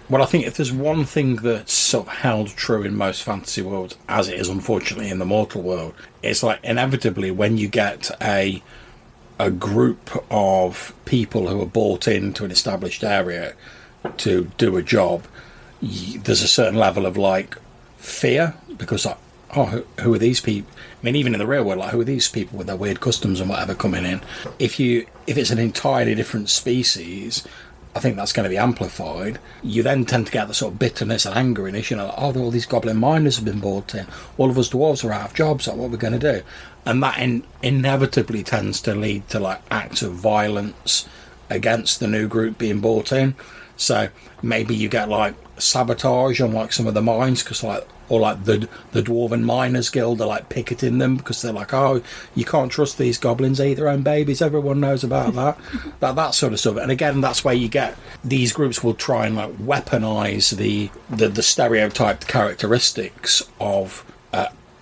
Well, I think if there's one thing that's sort of held true in most fantasy worlds, as it is unfortunately in the mortal world, it's like inevitably when you get a group of people who are bought into an established area to do a job, there's a certain level of like fear, because like, oh, who are these people? I mean, even in the real world, like, who are these people with their weird customs and whatever coming in? If it's an entirely different species, I think that's going to be amplified. You then tend to get the sort of bitterness and anger in it. You know, like, oh, all these goblin miners have been brought in. All of us dwarves are out of jobs. Like, what are we going to do? And that inevitably tends to lead to like acts of violence against the new group being brought in. So maybe you get like sabotage on like some of the mines, because like, or like the Dwarven Miners Guild are like picketing them because they're like, oh, you can't trust these goblins, they eat their own babies, everyone knows about that. that sort of stuff. And again, that's where you get these groups will try and like weaponize the stereotyped characteristics of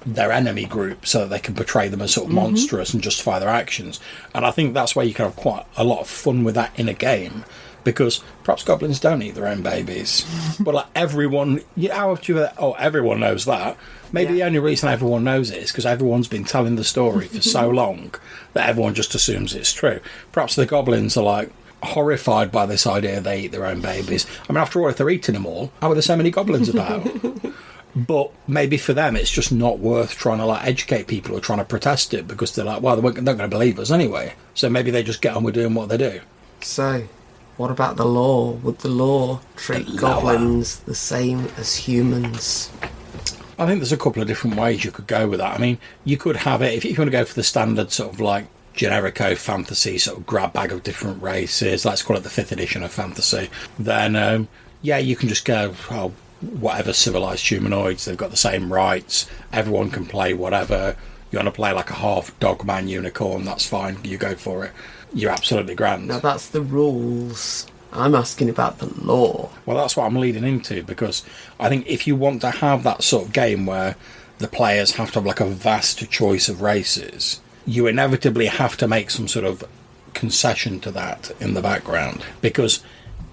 their enemy group so that they can portray them as sort of monstrous and justify their actions. And I think that's where you can have quite a lot of fun with that in a game, because perhaps goblins don't eat their own babies. But like everyone, everyone knows that. Maybe the only reason everyone knows it is because everyone's been telling the story for so long that everyone just assumes it's true. Perhaps the goblins are like horrified by this idea they eat their own babies. I mean, after all, if they're eating them all, how are there so many goblins about? But maybe for them it's just not worth trying to like educate people who are trying to protest it, because they're like, well, they're not going to believe us anyway. So maybe they just get on with doing what they do. So, what about the law? Would the law treat goblins the same as humans? I think there's a couple of different ways you could go with that. I mean, you could have it, if you want to go for the standard sort of like generico fantasy sort of grab bag of different races, let's call it the 5th edition of fantasy, then you can just go, oh, whatever civilised humanoids, they've got the same rights, everyone can play whatever. You want to play like a half dogman unicorn, that's fine, you go for it. You're absolutely grand. Now that's the rules. I'm asking about the law. Well, that's what I'm leading into, because I think if you want to have that sort of game where the players have to have like a vast choice of races, you inevitably have to make some sort of concession to that in the background. Because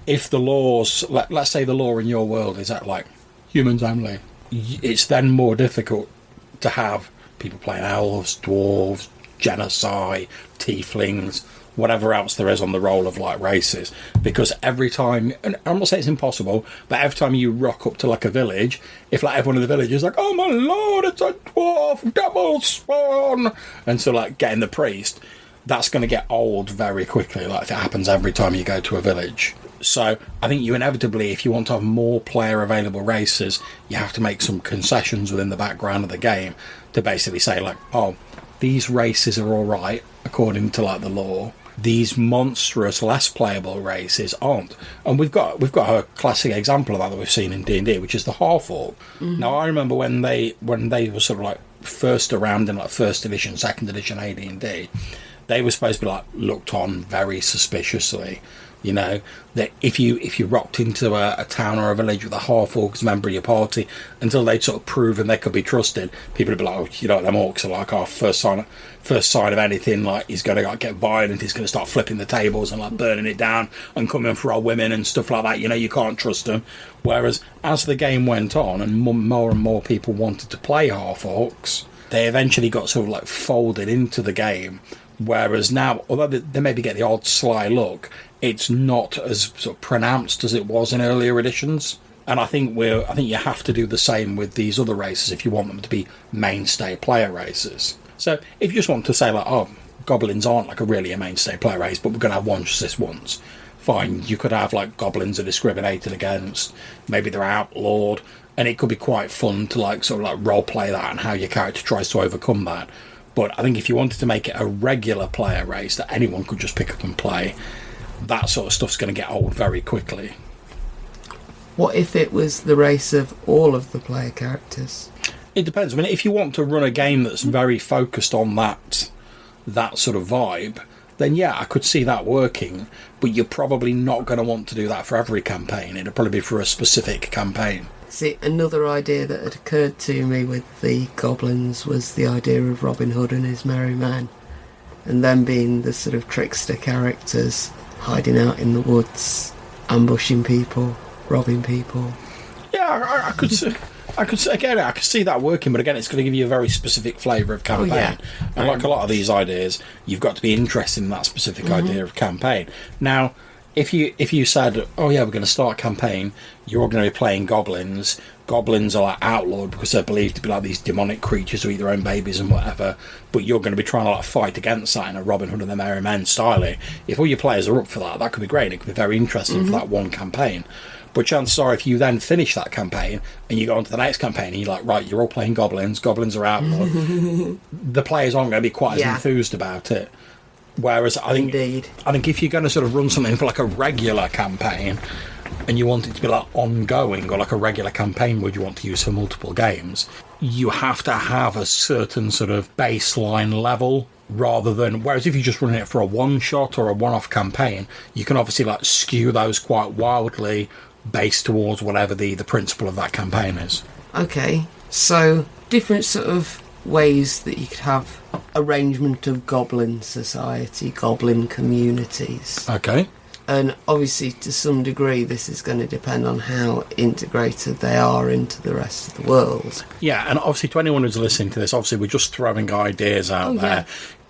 if the laws, let's say the law in your world is that like humans only, it's then more difficult to have people playing elves, dwarves, genocide, tieflings, whatever else there is on the roll of like races, because every time, and I'm not saying it's impossible, but every time you rock up to like a village, if like everyone in the village is like, oh my lord, it's a dwarf double spawn, and so like getting the priest, that's going to get old very quickly, like if it happens every time you go to a village. So I think you inevitably, if you want to have more player available races, you have to make some concessions within the background of the game to basically say like, oh, these races are all right according to like the law, these monstrous less playable races aren't. And we've got a classic example of that we've seen in D&D, which is the half-orc. Now I remember when they were sort of like first around in like 1st edition, 2nd edition AD&D, they were supposed to be like looked on very suspiciously You know, that if you rocked into a town or a village with a half-orc as a member of your party, until they'd sort of proven they could be trusted, people would be like, oh, you know, them orcs are like our first sign of anything, like he's going to like get violent, he's going to start flipping the tables and like burning it down and coming for our women and stuff like that. You know, you can't trust them. Whereas as the game went on and more people wanted to play half-orcs, they eventually got sort of like folded into the game. Whereas now, although they maybe get the odd sly look, it's not as sort of pronounced as it was in earlier editions. And I think you have to do the same with these other races if you want them to be mainstay player races. So if you just want to say like, oh, goblins aren't like a mainstay player race, but we're going to have one just this once, fine. You could have like goblins are discriminated against, maybe they're outlawed, and it could be quite fun to like sort of like role play that and how your character tries to overcome that. But I think if you wanted to make it a regular player race that anyone could just pick up and play, that sort of stuff's going to get old very quickly. What if it was the race of all of the player characters? It depends. I mean, if you want to run a game that's very focused on that sort of vibe, then yeah, I could see that working. But you're probably not going to want to do that for every campaign. It'll probably be for a specific campaign. See, another idea that had occurred to me with the goblins was the idea of Robin Hood and his merry men, and them being the sort of trickster characters hiding out in the woods, ambushing people, robbing people. Yeah, I could see that working, but again, it's going to give you a very specific flavour of campaign. Yeah. And like a lot of these ideas, you've got to be interested in that specific idea of campaign. Now, if you said, oh yeah, we're going to start a campaign, you're all going to be playing goblins. Goblins are like outlawed because they're believed to be like these demonic creatures who eat their own babies and whatever, but you're going to be trying to like fight against that in a Robin Hood and the Merry Men style. If all your players are up for that, that could be great. It could be very interesting for that one campaign. But chances are, if you then finish that campaign and you go on to the next campaign and you're like, right, you're all playing goblins are outlawed, the players aren't going to be quite as enthused about it. Whereas I think if you're going to sort of run something for like a regular campaign and you want it to be like ongoing or like a regular campaign would you want to use for multiple games, you have to have a certain sort of baseline level rather than, whereas if you're just running it for a one shot or a one-off campaign, you can obviously like skew those quite wildly based towards whatever the principle of that campaign is. Okay, so different sort of ways that you could have arrangement of goblin society, goblin communities. Okay. And obviously to some degree this is going to depend on how integrated they are into the rest of the world. Yeah, and obviously to anyone who's listening to this, obviously we're just throwing ideas out there.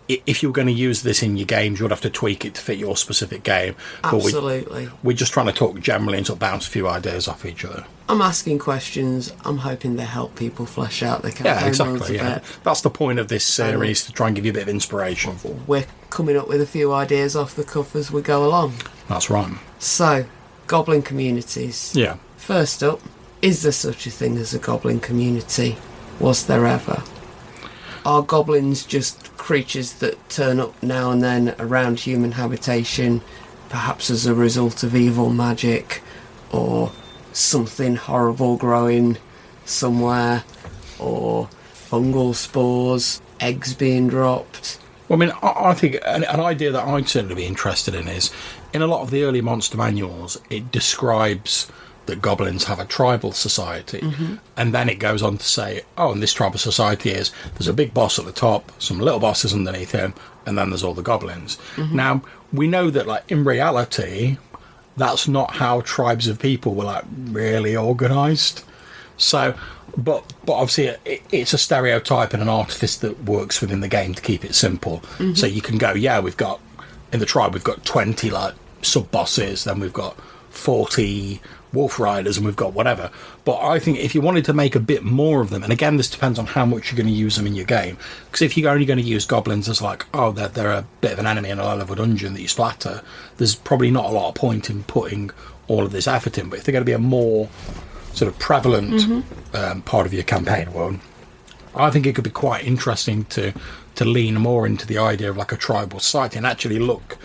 If you're going to use this in your games, you would have to tweak it to fit your specific game. Absolutely. But we're just trying to talk generally and sort of bounce a few ideas off each other. I'm asking questions. I'm hoping they help people flesh out their campaign. Yeah, exactly. Yeah. That's the point of this series, to try and give you a bit of inspiration. We're coming up with a few ideas off the cuff as we go along. That's right. So, goblin communities. Yeah. First up, is there such a thing as a goblin community? Was there ever? Are goblins just creatures that turn up now and then around human habitation, perhaps as a result of evil magic, or something horrible growing somewhere, or fungal spores, eggs being dropped? Well, I mean, I think an idea that I'd certainly be interested in is, in a lot of the early monster manuals, it describes that goblins have a tribal society, and then it goes on to say, oh, and this tribal society is, there's a big boss at the top, some little bosses underneath him, and then there's all the goblins. Now, we know that, like, in reality, that's not how tribes of people were, like, really organised. So, but obviously it's a stereotype and an artifice that works within the game to keep it simple. So you can go, yeah, in the tribe, we've got 20, like, sub-bosses, then we've got 40 wolf riders, and we've got whatever. But I think if you wanted to make a bit more of them, and again, this depends on how much you're going to use them in your game, because if you're only going to use goblins as like, oh, they're a bit of an enemy in a low-level dungeon that you splatter, there's probably not a lot of point in putting all of this effort in. But if they're going to be a more sort of prevalent part of your campaign, well, I think it could be quite interesting to lean more into the idea of like a tribal society and actually look.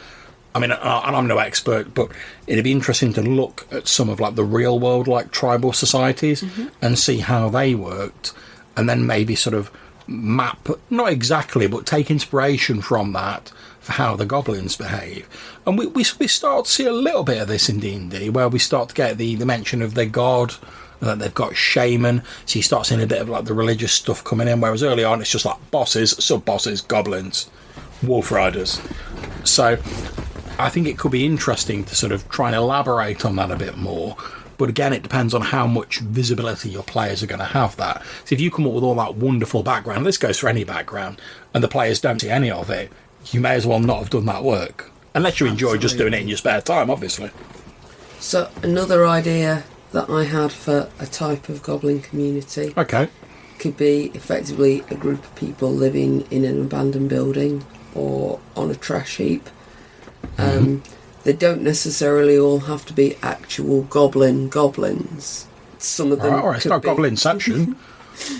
I mean, and I'm no expert, but it'd be interesting to look at some of like the real world like tribal societies and see how they worked, and then maybe sort of map, not exactly, but take inspiration from that for how the goblins behave. And we start to see a little bit of this in D&D, where we start to get the mention of their god, they've got shaman, so you start seeing a bit of like the religious stuff coming in, whereas early on it's just like bosses, sub-bosses, goblins, wolf riders. So I think it could be interesting to sort of try and elaborate on that a bit more. But again, it depends on how much visibility your players are going to have that. So if you come up with all that wonderful background, this goes for any background, and the players don't see any of it, you may as well not have done that work. Unless you enjoy just doing it in your spare time, obviously. So another idea that I had for a type of goblin community could be effectively a group of people living in an abandoned building or on a trash heap. They don't necessarily all have to be actual goblins. Some of them it's not Goblinception.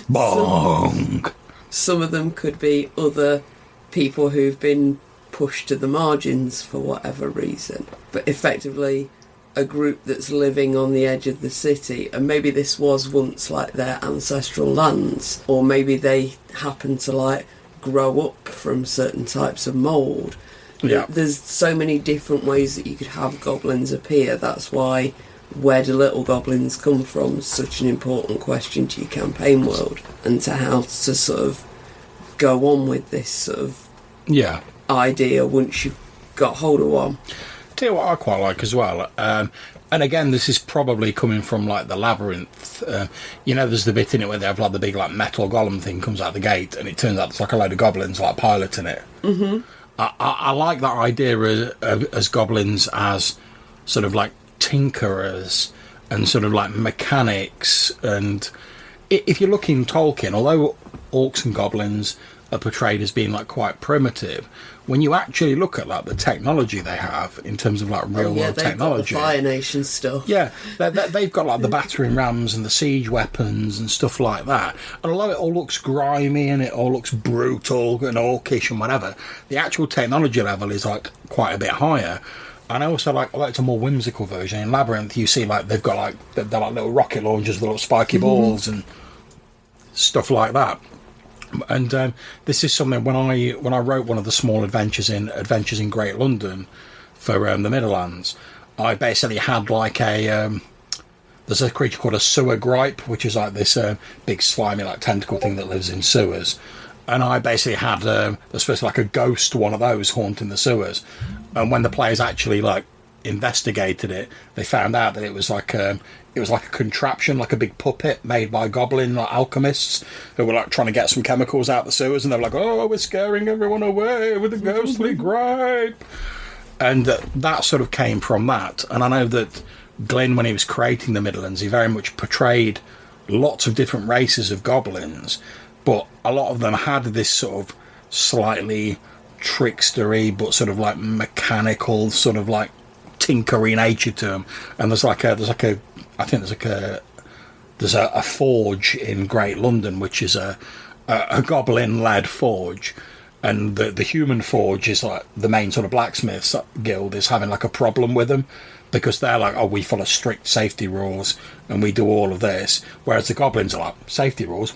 Bong! Some of them could be other people who've been pushed to the margins for whatever reason. But effectively, a group that's living on the edge of the city, and maybe this was once like their ancestral lands, or maybe they happen to like grow up from certain types of mould. Yeah. There's so many different ways that you could have goblins appear. That's why where do little goblins come from is such an important question to your campaign world, and to how to sort of go on with this sort of idea once you've got hold of one. Tell you what I quite like as well, and again this is probably coming from like the Labyrinth, there's the bit in it where they have like the big like metal golem thing comes out the gate, and it turns out it's like a load of goblins like piloting it. I like that idea as goblins as sort of like tinkerers and sort of like mechanics. And if you look in Tolkien, although orcs and goblins are portrayed as being like quite primitive, when you actually look at like the technology they have in terms of like real world technology, got the Fire Nation stuff. Yeah, they've got like the battering rams and the siege weapons and stuff like that. And although it all looks grimy and it all looks brutal and orcish and whatever, the actual technology level is like quite a bit higher. And I also like, although it's a more whimsical version, in Labyrinth you see like they've got like they're like little rocket launchers with little spiky balls and stuff like that. And this is something when I wrote one of the small adventures in Great London for the Midlands, I basically had like there's a creature called a sewer gripe, which is like this big slimy like tentacle thing that lives in sewers, and I basically had there's supposed to be like a ghost one of those haunting the sewers, and when the players actually like investigated it, they found out that it was like a contraption, like a big puppet made by goblin like alchemists who were like trying to get some chemicals out the sewers, and they were like, oh, we're scaring everyone away with a ghostly gripe. And that sort of came from that. And I know that Glyn, when he was creating the Midlands, he very much portrayed lots of different races of goblins, but a lot of them had this sort of slightly trickstery but sort of like mechanical sort of like tinkery nature to them. And there's a forge in Great London which is a goblin led forge, and the human forge is like the main sort of blacksmiths guild is having like a problem with them, because they're like, oh, we follow strict safety rules and we do all of this, whereas the goblins are like, safety rules,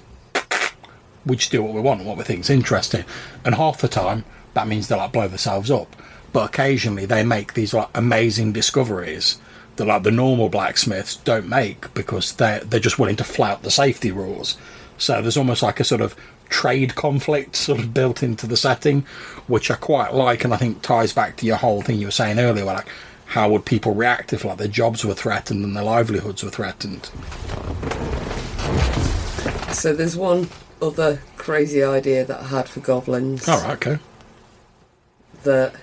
we just do what we want and what we think is interesting. And half the time that means they like blow themselves up. But occasionally they make these like amazing discoveries that like the normal blacksmiths don't make, because they're just willing to flout the safety rules. So there's almost like a sort of trade conflict sort of built into the setting, which I quite like, and I think ties back to your whole thing you were saying earlier, where like how would people react if like their jobs were threatened and their livelihoods were threatened. So there's one other crazy idea that I had for goblins. All right, okay. That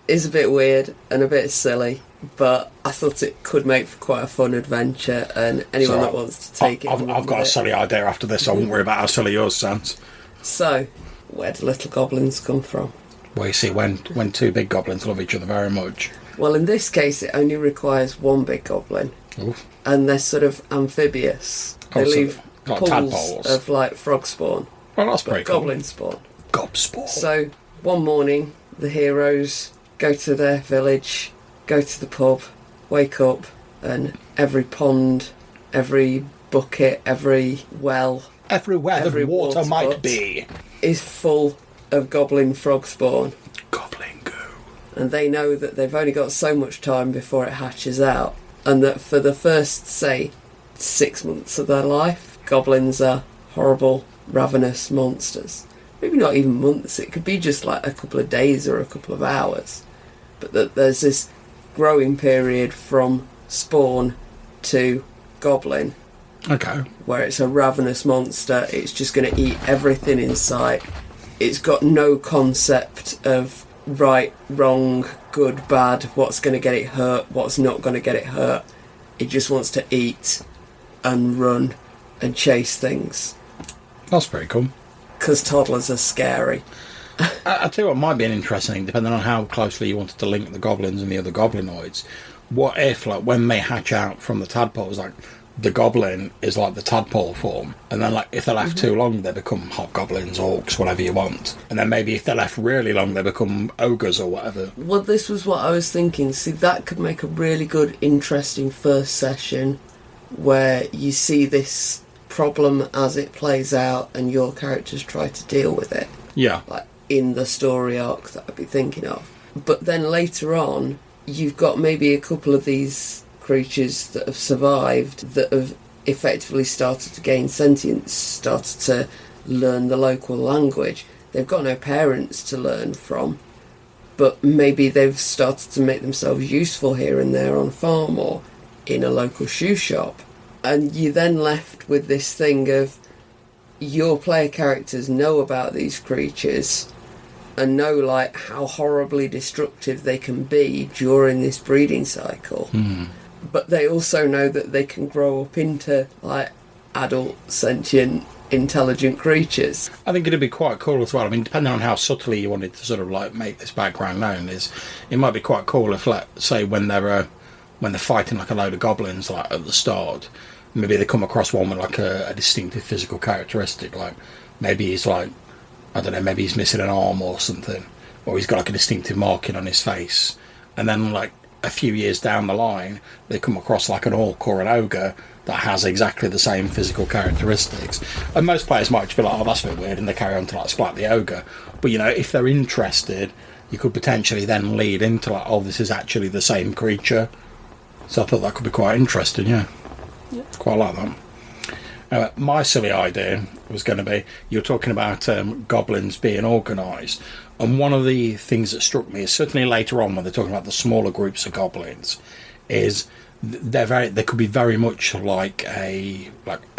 is a bit weird and a bit silly, but I thought it could make for quite a fun adventure, and anyone that wants to take it... I've got a silly idea after this, so I won't worry about how silly yours sounds. So, where do little goblins come from? Well, you see, when two big goblins love each other very much. Well, in this case, it only requires one big goblin. Oof. And they're sort of amphibious. They leave like pools tadpoles of, like, frog spawn. Well, that's pretty cool. Goblin spawn. Gob spawn. So, one morning, the heroes go to their village, go to the pub, wake up, and every pond, every bucket, every well everywhere the water might be, is full of goblin frog spawn. Goblin goo. And they know that they've only got so much time before it hatches out, and that for the first, say, 6 months of their life, goblins are horrible, ravenous monsters. Maybe not even months, it could be just like a couple of days or a couple of hours. But that there's this growing period from spawn to goblin. Okay. Where it's a ravenous monster, it's just going to eat everything in sight. It's got no concept of right, wrong, good, bad, what's going to get it hurt, what's not going to get it hurt. It just wants to eat and run and chase things. That's pretty cool. Because toddlers are scary. I tell you what might be an interesting thing, depending on how closely you wanted to link the goblins and the other goblinoids. What if, like, when they hatch out from the tadpoles, like, the goblin is like the tadpole form, and then, like, if they're left too long, they become hobgoblins, orcs, whatever you want. And then maybe if they're left really long, they become ogres or whatever. Well, this was what I was thinking. See, that could make a really good, interesting first session where you see this problem as it plays out and your characters try to deal with it. Yeah. Like, in the story arc that I'd be thinking of. But then later on, you've got maybe a couple of these creatures that have survived, that have effectively started to gain sentience, started to learn the local language. They've got no parents to learn from, but maybe they've started to make themselves useful here and there on a farm or in a local shoe shop. And you're then left with this thing of your player characters know about these creatures and know, like, how horribly destructive they can be during this breeding cycle. But they also know that they can grow up into, like, adult, sentient, intelligent creatures. I think it'd be quite cool as well. I mean, depending on how subtly you wanted to sort of, like, make this background known, is it might be quite cool if, let's say, when they're fighting, like, a load of goblins, like, at the start, maybe they come across one with, like, a distinctive physical characteristic. Like, maybe he's, like, I don't know, maybe he's missing an arm or something, or he's got, like, a distinctive marking on his face. And then, like, a few years down the line, they come across, like, an orc or an ogre that has exactly the same physical characteristics. And most players might just be like, oh, that's a bit weird, and they carry on to, like, splat the ogre. But, you know, if they're interested, you could potentially then lead into, like, oh, this is actually the same creature. So I thought that could be quite interesting, yeah. Quite like that. My silly idea was going to be, you were talking about goblins being organised, and one of the things that struck me is certainly later on when they're talking about the smaller groups of goblins, is they could be very much like a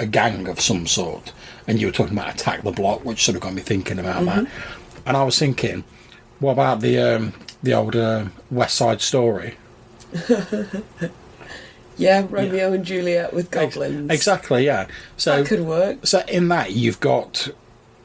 gang of some sort. And you were talking about attack the block, which sort of got me thinking about that. And I was thinking, what about the old West Side Story? Yeah, Romeo and Juliet with goblins. Exactly, yeah. So that could work. So in that you've got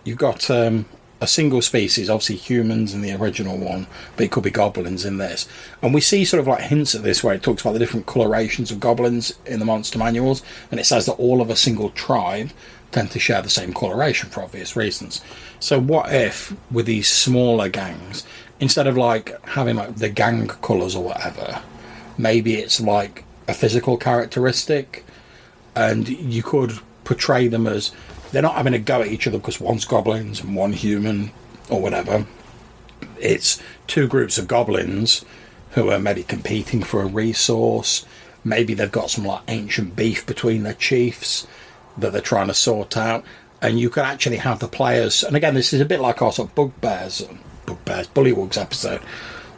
a single species, obviously humans in the original one, but it could be goblins in this. And we see sort of like hints at this where it talks about the different colorations of goblins in the monster manuals, and it says that all of a single tribe tend to share the same coloration for obvious reasons. So what if with these smaller gangs, instead of like having like the gang colours or whatever, maybe it's like a physical characteristic, and you could portray them as they're not having a go at each other because one's goblins and one human or whatever. It's two groups of goblins who are maybe competing for a resource. Maybe they've got some like ancient beef between their chiefs that they're trying to sort out, and you could actually have the players, and again this is a bit like our sort of Bugbears Bullywugs episode,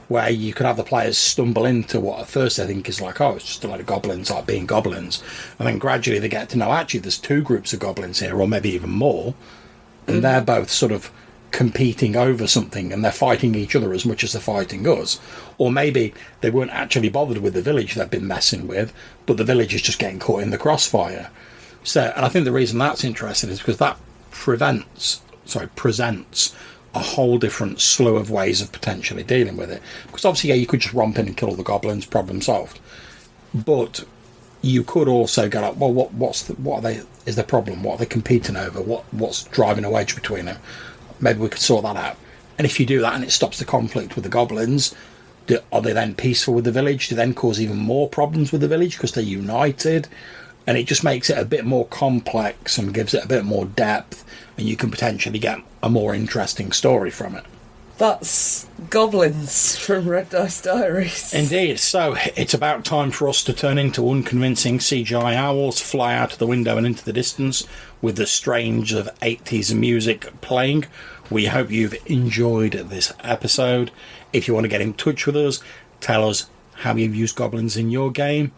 where you could have the players stumble into what at first they think is like, oh, it's just a load of goblins, like being goblins. And then gradually they get to know, actually, there's two groups of goblins here, or maybe even more. And they're both sort of competing over something, and they're fighting each other as much as they're fighting us. Or maybe they weren't actually bothered with the village they've been messing with, but the village is just getting caught in the crossfire. So, and I think the reason that's interesting is because that presents a whole different slew of ways of potentially dealing with it. Because obviously, yeah, you could just romp in and kill all the goblins, problem solved. But you could also go like, well, what are they? Is the problem? What are they competing over? What's driving a wedge between them? Maybe we could sort that out. And if you do that and it stops the conflict with the goblins, are they then peaceful with the village? Do they then cause even more problems with the village because they're united? and it just makes it a bit more complex and gives it a bit more depth, and you can potentially get a more interesting story from it. That's Goblins from Red Dice Diaries. Indeed. So it's about time for us to turn into unconvincing CGI owls, fly out of the window and into the distance with the strange of 80s music playing. We hope you've enjoyed this episode. If you want to get in touch with us, tell us how you've used goblins in your game,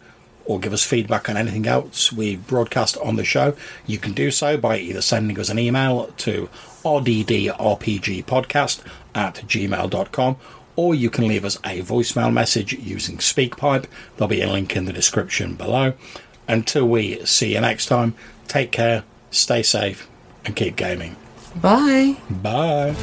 or give us feedback on anything else we broadcast on the show, you can do so by either sending us an email to rddrpgpodcast@gmail.com, or you can leave us a voicemail message using SpeakPipe. There'll be a link in the description below. Until we see you next time, take care, stay safe, and keep gaming. Bye. Bye.